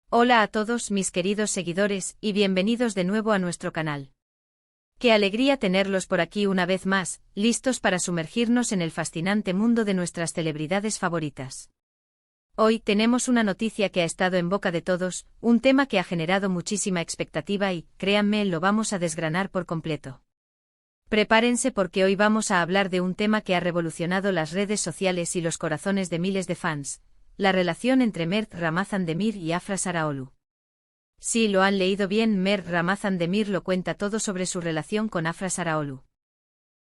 Hola a todos mis queridos seguidores y bienvenidos de nuevo a nuestro canal. Qué alegría tenerlos por aquí una vez más, listos para sumergirnos en el fascinante mundo de nuestras celebridades favoritas. Hoy tenemos una noticia que ha estado en boca de todos, un tema que ha generado muchísima expectativa y, créanme, lo vamos a desgranar por completo. Prepárense porque hoy vamos a hablar de un tema que ha revolucionado las redes sociales y los corazones de miles de fans: la relación entre Mert Ramazan Demir y Afra Saraaolu. Sí, lo han leído bien, Mert Ramazan Demir lo cuenta todo sobre su relación con Afra Saraaolu.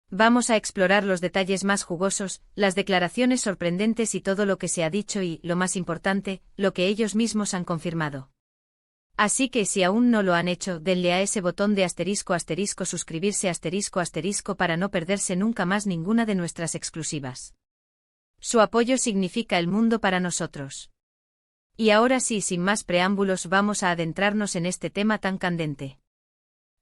Vamos a explorar los detalles más jugosos, las declaraciones sorprendentes y todo lo que se ha dicho y, lo más importante, lo que ellos mismos han confirmado. Así que si aún no lo han hecho, denle a ese botón de *** suscribirse *** para no perderse nunca más ninguna de nuestras exclusivas. Su apoyo significa el mundo para nosotros. Y ahora sí, sin más preámbulos, vamos a adentrarnos en este tema tan candente.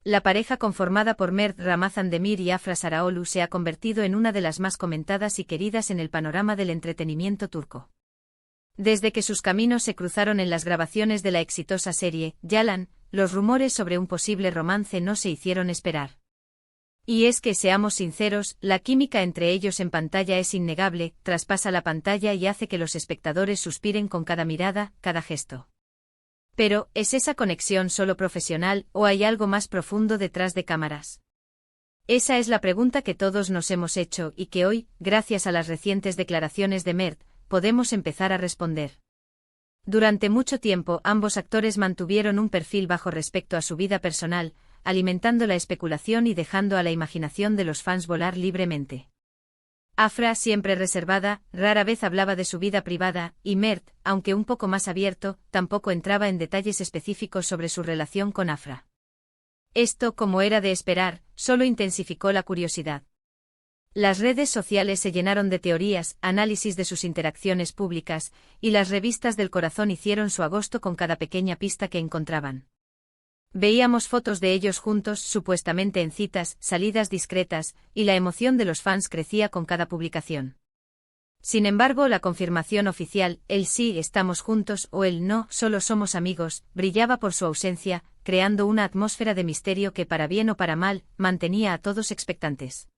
La pareja conformada por Mert Ramazan Demir y Afra Saraaolu se ha convertido en una de las más comentadas y queridas en el panorama del entretenimiento turco. Desde que sus caminos se cruzaron en las grabaciones de la exitosa serie Yalan, los rumores sobre un posible romance no se hicieron esperar. Y es que, seamos sinceros, la química entre ellos en pantalla es innegable, traspasa la pantalla y hace que los espectadores suspiren con cada mirada, cada gesto. Pero, ¿es esa conexión solo profesional o hay algo más profundo detrás de cámaras? Esa es la pregunta que todos nos hemos hecho y que hoy, gracias a las recientes declaraciones de Mert, podemos empezar a responder. Durante mucho tiempo ambos actores mantuvieron un perfil bajo respecto a su vida personal, alimentando la especulación y dejando a la imaginación de los fans volar libremente. Afra, siempre reservada, rara vez hablaba de su vida privada, y Mert, aunque un poco más abierto, tampoco entraba en detalles específicos sobre su relación con Afra. Esto, como era de esperar, solo intensificó la curiosidad. Las redes sociales se llenaron de teorías, análisis de sus interacciones públicas, y las revistas del corazón hicieron su agosto con cada pequeña pista que encontraban. Veíamos fotos de ellos juntos, supuestamente en citas, salidas discretas, y la emoción de los fans crecía con cada publicación. Sin embargo, la confirmación oficial, el sí, estamos juntos, o el no, solo somos amigos, brillaba por su ausencia, creando una atmósfera de misterio que, para bien o para mal, mantenía a todos expectantes.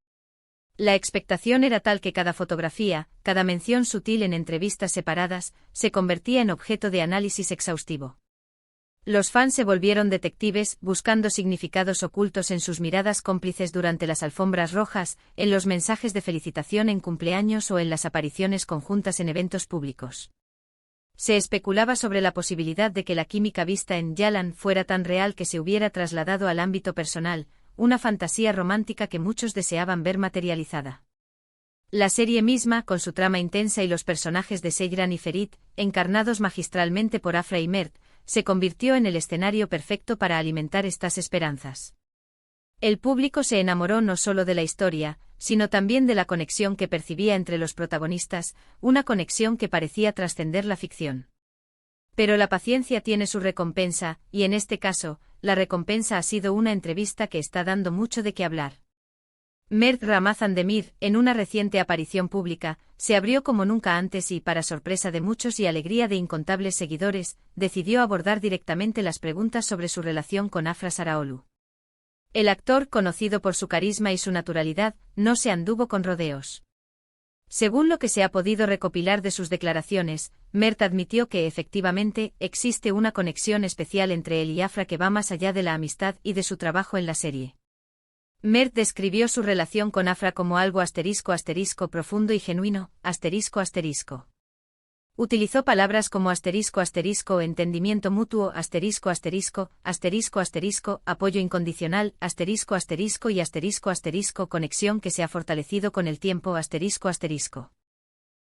La expectación era tal que cada fotografía, cada mención sutil en entrevistas separadas, se convertía en objeto de análisis exhaustivo. Los fans se volvieron detectives, buscando significados ocultos en sus miradas cómplices durante las alfombras rojas, en los mensajes de felicitación en cumpleaños o en las apariciones conjuntas en eventos públicos. Se especulaba sobre la posibilidad de que la química vista en Yalan fuera tan real que se hubiera trasladado al ámbito personal, una fantasía romántica que muchos deseaban ver materializada. La serie misma, con su trama intensa y los personajes de Seyran y Ferit, encarnados magistralmente por Afra y Mert, se convirtió en el escenario perfecto para alimentar estas esperanzas. El público se enamoró no solo de la historia, sino también de la conexión que percibía entre los protagonistas, una conexión que parecía trascender la ficción. Pero la paciencia tiene su recompensa, y en este caso, la recompensa ha sido una entrevista que está dando mucho de qué hablar. Mert Ramazan Demir, en una reciente aparición pública, se abrió como nunca antes y, para sorpresa de muchos y alegría de incontables seguidores, decidió abordar directamente las preguntas sobre su relación con Afra Saraaolu. El actor, conocido por su carisma y su naturalidad, no se anduvo con rodeos. Según lo que se ha podido recopilar de sus declaraciones, Mert admitió que efectivamente existe una conexión especial entre él y Afra que va más allá de la amistad y de su trabajo en la serie. Mert describió su relación con Afra como algo *** profundo y genuino, ***. Utilizó palabras como ***, entendimiento mutuo, ***, apoyo incondicional, y conexión que se ha fortalecido con el tiempo, ***.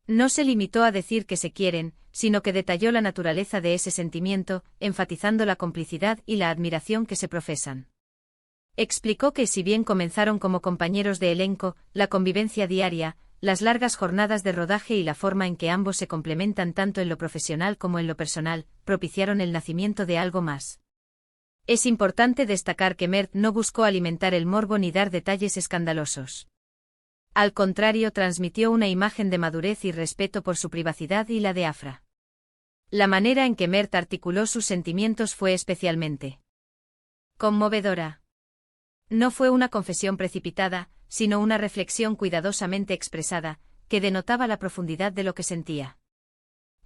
No se limitó a decir que se quieren, sino que detalló la naturaleza de ese sentimiento, enfatizando la complicidad y la admiración que se profesan. Explicó que si bien comenzaron como compañeros de elenco, la convivencia diaria, las largas jornadas de rodaje y la forma en que ambos se complementan tanto en lo profesional como en lo personal, propiciaron el nacimiento de algo más. Es importante destacar que Mert no buscó alimentar el morbo ni dar detalles escandalosos. Al contrario, transmitió una imagen de madurez y respeto por su privacidad y la de Afra. La manera en que Mert articuló sus sentimientos fue especialmente conmovedora. No fue una confesión precipitada, sino una reflexión cuidadosamente expresada, que denotaba la profundidad de lo que sentía.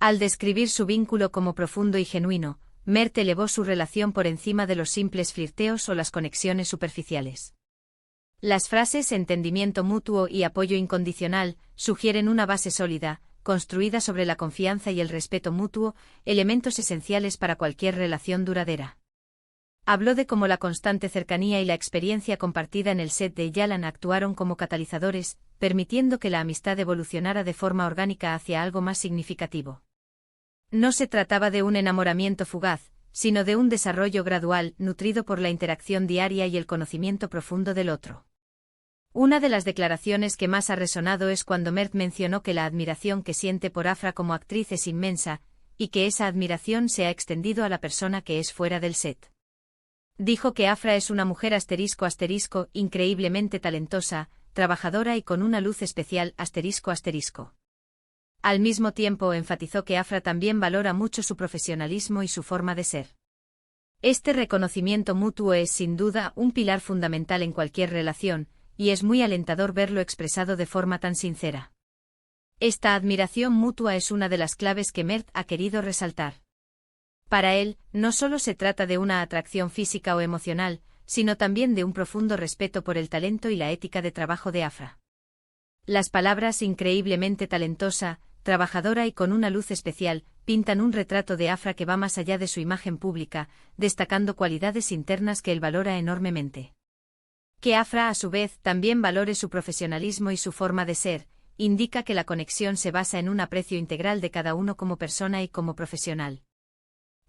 Al describir su vínculo como profundo y genuino, Mert elevó su relación por encima de los simples flirteos o las conexiones superficiales. Las frases entendimiento mutuo y apoyo incondicional sugieren una base sólida, construida sobre la confianza y el respeto mutuo, elementos esenciales para cualquier relación duradera. Habló de cómo la constante cercanía y la experiencia compartida en el set de Yalan actuaron como catalizadores, permitiendo que la amistad evolucionara de forma orgánica hacia algo más significativo. No se trataba de un enamoramiento fugaz, sino de un desarrollo gradual, nutrido por la interacción diaria y el conocimiento profundo del otro. Una de las declaraciones que más ha resonado es cuando Mert mencionó que la admiración que siente por Afra como actriz es inmensa, y que esa admiración se ha extendido a la persona que es fuera del set. Dijo que Afra es una mujer ***, increíblemente talentosa, trabajadora y con una luz especial ***. Al mismo tiempo enfatizó que Afra también valora mucho su profesionalismo y su forma de ser. Este reconocimiento mutuo es sin duda un pilar fundamental en cualquier relación, y es muy alentador verlo expresado de forma tan sincera. Esta admiración mutua es una de las claves que Mert ha querido resaltar. Para él, no solo se trata de una atracción física o emocional, sino también de un profundo respeto por el talento y la ética de trabajo de Afra. Las palabras increíblemente talentosa, trabajadora y con una luz especial, pintan un retrato de Afra que va más allá de su imagen pública, destacando cualidades internas que él valora enormemente. Que Afra a su vez también valore su profesionalismo y su forma de ser, indica que la conexión se basa en un aprecio integral de cada uno como persona y como profesional.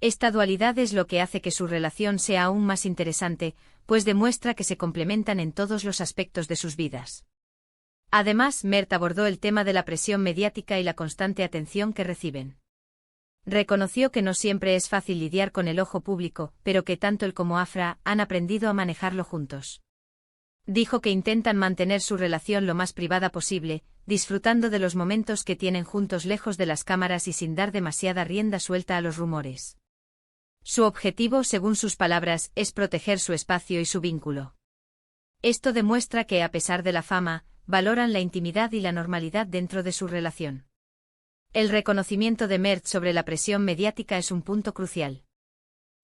Esta dualidad es lo que hace que su relación sea aún más interesante, pues demuestra que se complementan en todos los aspectos de sus vidas. Además, Mert abordó el tema de la presión mediática y la constante atención que reciben. Reconoció que no siempre es fácil lidiar con el ojo público, pero que tanto él como Afra han aprendido a manejarlo juntos. Dijo que intentan mantener su relación lo más privada posible, disfrutando de los momentos que tienen juntos lejos de las cámaras y sin dar demasiada rienda suelta a los rumores. Su objetivo, según sus palabras, es proteger su espacio y su vínculo. Esto demuestra que, a pesar de la fama, valoran la intimidad y la normalidad dentro de su relación. El reconocimiento de Mert sobre la presión mediática es un punto crucial.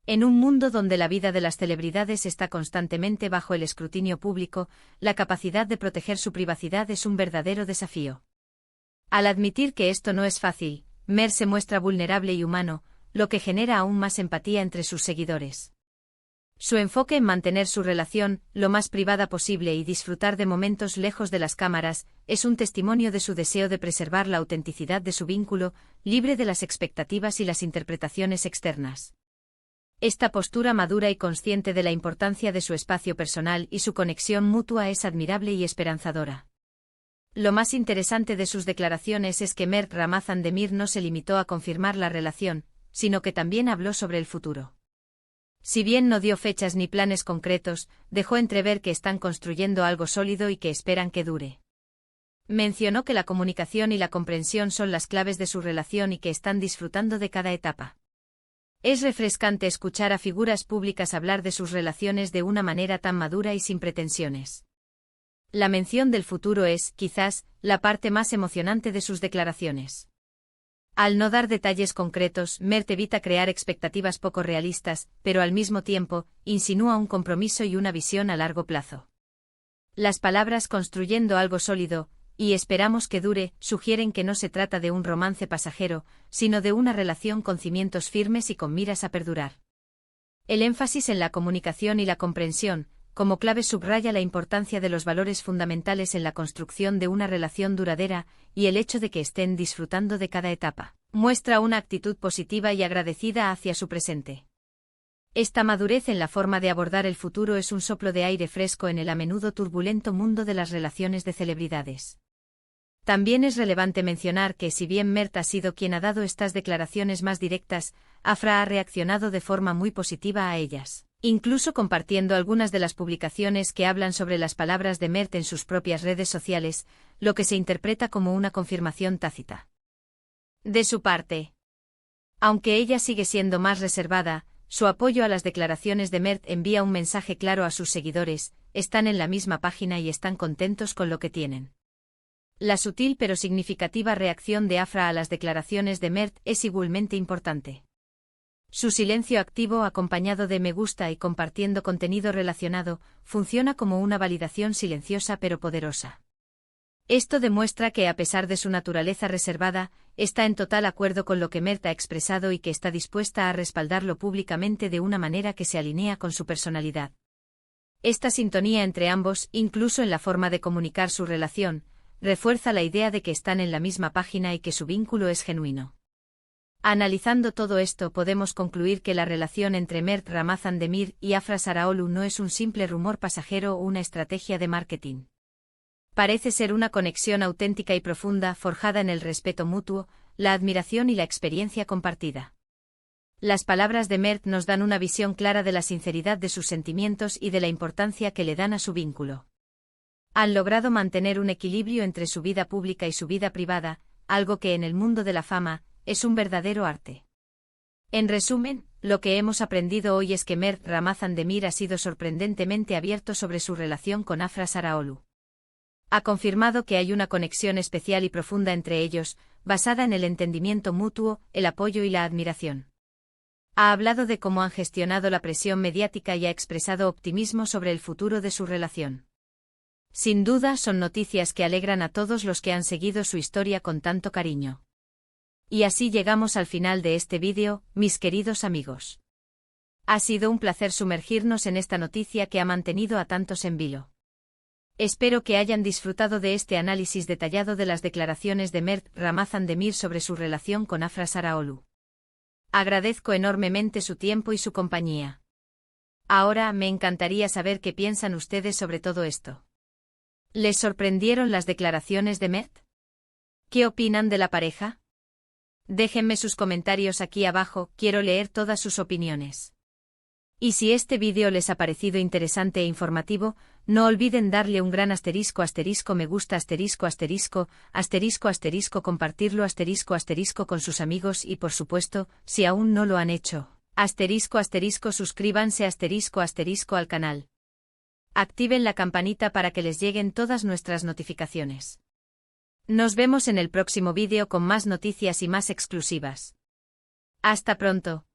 En un mundo donde la vida de las celebridades está constantemente bajo el escrutinio público, la capacidad de proteger su privacidad es un verdadero desafío. Al admitir que esto no es fácil, Mert se muestra vulnerable y humano, lo que genera aún más empatía entre sus seguidores. Su enfoque en mantener su relación lo más privada posible y disfrutar de momentos lejos de las cámaras es un testimonio de su deseo de preservar la autenticidad de su vínculo, libre de las expectativas y las interpretaciones externas. Esta postura madura y consciente de la importancia de su espacio personal y su conexión mutua es admirable y esperanzadora. Lo más interesante de sus declaraciones es que Mert Ramazan Demir no se limitó a confirmar la relación, sino que también habló sobre el futuro. Si bien no dio fechas ni planes concretos, dejó entrever que están construyendo algo sólido y que esperan que dure. Mencionó que la comunicación y la comprensión son las claves de su relación y que están disfrutando de cada etapa. Es refrescante escuchar a figuras públicas hablar de sus relaciones de una manera tan madura y sin pretensiones. La mención del futuro es, quizás, la parte más emocionante de sus declaraciones. Al no dar detalles concretos, Mert evita crear expectativas poco realistas, pero al mismo tiempo, insinúa un compromiso y una visión a largo plazo. Las palabras construyendo algo sólido, y esperamos que dure, sugieren que no se trata de un romance pasajero, sino de una relación con cimientos firmes y con miras a perdurar. El énfasis en la comunicación y la comprensión, como clave subraya la importancia de los valores fundamentales en la construcción de una relación duradera, y el hecho de que estén disfrutando de cada etapa, muestra una actitud positiva y agradecida hacia su presente. Esta madurez en la forma de abordar el futuro es un soplo de aire fresco en el a menudo turbulento mundo de las relaciones de celebridades. También es relevante mencionar que si bien Mert ha sido quien ha dado estas declaraciones más directas, Afra ha reaccionado de forma muy positiva a ellas, incluso compartiendo algunas de las publicaciones que hablan sobre las palabras de Mert en sus propias redes sociales, lo que se interpreta como una confirmación tácita. De su parte, Aunque ella sigue siendo más reservada, su apoyo a las declaraciones de Mert envía un mensaje claro a sus seguidores: están en la misma página y están contentos con lo que tienen. La sutil pero significativa reacción de Afra a las declaraciones de Mert es igualmente importante. Su silencio activo, acompañado de me gusta y compartiendo contenido relacionado, funciona como una validación silenciosa pero poderosa. Esto demuestra que, a pesar de su naturaleza reservada, está en total acuerdo con lo que Mert ha expresado y que está dispuesta a respaldarlo públicamente de una manera que se alinea con su personalidad. Esta sintonía entre ambos, incluso en la forma de comunicar su relación, refuerza la idea de que están en la misma página y que su vínculo es genuino. Analizando todo esto, podemos concluir que la relación entre Mert Ramazan Demir y Afra Saraoglu no es un simple rumor pasajero o una estrategia de marketing. Parece ser una conexión auténtica y profunda, forjada en el respeto mutuo, la admiración y la experiencia compartida. Las palabras de Mert nos dan una visión clara de la sinceridad de sus sentimientos y de la importancia que le dan a su vínculo. Han logrado mantener un equilibrio entre su vida pública y su vida privada, algo que en el mundo de la fama es un verdadero arte. En resumen, lo que hemos aprendido hoy es que Mert Ramazan Demir ha sido sorprendentemente abierto sobre su relación con Afra Saraoglu. Ha confirmado que hay una conexión especial y profunda entre ellos, basada en el entendimiento mutuo, el apoyo y la admiración. Ha hablado de cómo han gestionado la presión mediática y ha expresado optimismo sobre el futuro de su relación. Sin duda son noticias que alegran a todos los que han seguido su historia con tanto cariño. Y así llegamos al final de este vídeo, mis queridos amigos. Ha sido un placer sumergirnos en esta noticia que ha mantenido a tantos en vilo. Espero que hayan disfrutado de este análisis detallado de las declaraciones de Mert Ramazan Demir sobre su relación con Afra Saraoglu. Agradezco enormemente su tiempo y su compañía. Ahora me encantaría saber qué piensan ustedes sobre todo esto. ¿Les sorprendieron las declaraciones de Mert? ¿Qué opinan de la pareja? Déjenme sus comentarios aquí abajo, quiero leer todas sus opiniones. Y si este vídeo les ha parecido interesante e informativo, no olviden darle un gran asterisco me gusta compartirlo con sus amigos y por supuesto, si aún no lo han hecho, suscríbanse al canal. Activen la campanita para que les lleguen todas nuestras notificaciones. Nos vemos en el próximo vídeo con más noticias y más exclusivas. Hasta pronto.